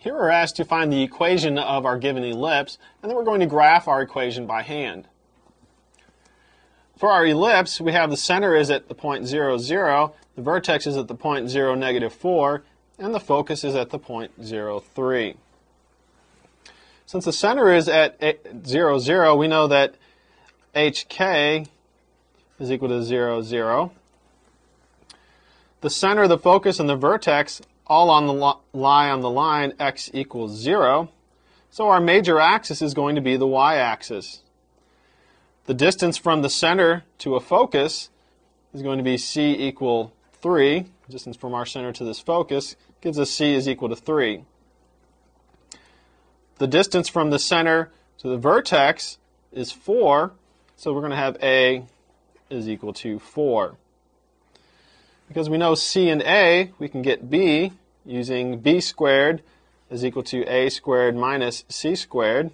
Here we're asked to find the equation of our given ellipse, and then we're going to graph our equation by hand. For our ellipse, we have the center is at the point 0, 0, the vertex is at the point 0, negative 4, and the focus is at the point 0, 3. Since the center is at 0, 0, we know that HK is equal to 0, 0. The center, the focus, and the vertex all lie on the line x equals 0. So our major axis is going to be the y-axis. The distance from the center to a focus is going to be c equal 3. The distance from our center to this focus gives us c is equal to 3. The distance from the center to the vertex is 4. So we're going to have a is equal to 4. Because we know c and a, we can get b using b squared is equal to a squared minus c squared.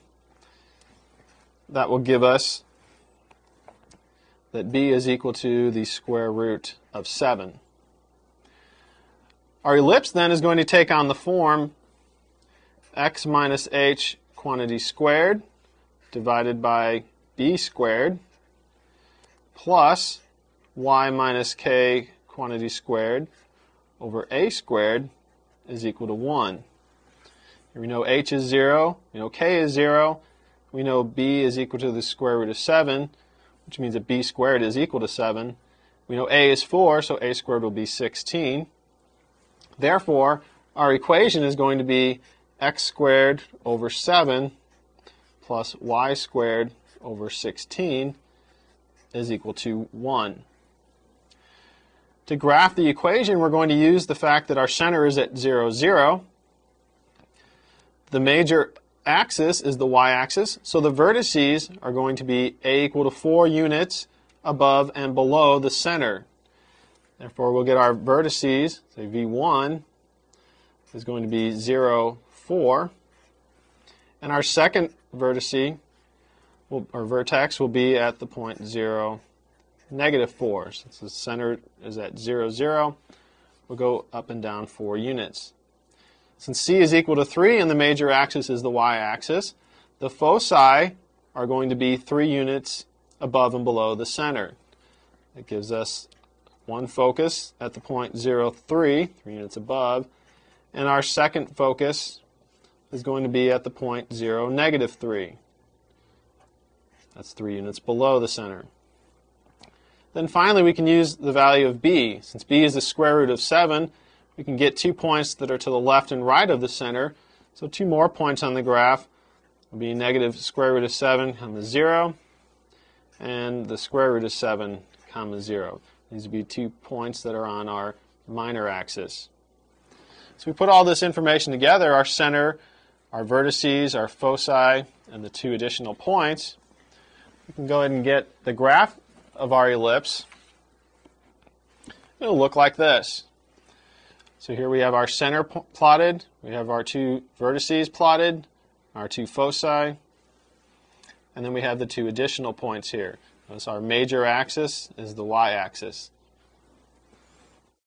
That will give us that b is equal to the square root of 7. Our ellipse then is going to take on the form x minus h quantity squared divided by b squared plus y minus k quantity squared over a squared is equal to 1. Here we know h is 0, we know k is 0, we know b is equal to the square root of 7, which means that b squared is equal to 7. We know a is 4, so a squared will be 16. Therefore, our equation is going to be x squared over 7 plus y squared over 16 is equal to 1. To graph the equation, we're going to use the fact that our center is at 0, 0. The major axis is the y-axis, so the vertices are going to be a equal to 4 units above and below the center. Therefore, we'll get our vertices, say v1 is going to be 0, 4. And our second vertex will be at the point 0, negative 4. Since the center is at 0, 0, we'll go up and down 4 units. Since c is equal to 3 and the major axis is the y-axis, the foci are going to be 3 units above and below the center. That gives us one focus at the point 0, 3, 3 units above, and our second focus is going to be at the point 0, negative 3. That's 3 units below the center. Then finally, we can use the value of b. Since b is the square root of 7, we can get 2 points that are to the left and right of the center. So 2 more points on the graph will be negative square root of 7, comma 0, and the square root of 7, comma 0. These would be 2 points that are on our minor axis. So we put all this information together, our center, our vertices, our foci, and the 2 additional points. We can go ahead and get the graph of our ellipse. It'll look like this. So here we have our center plotted, we have our 2 vertices plotted, our 2 foci, and then we have the 2 additional points here. Notice our major axis is the y-axis.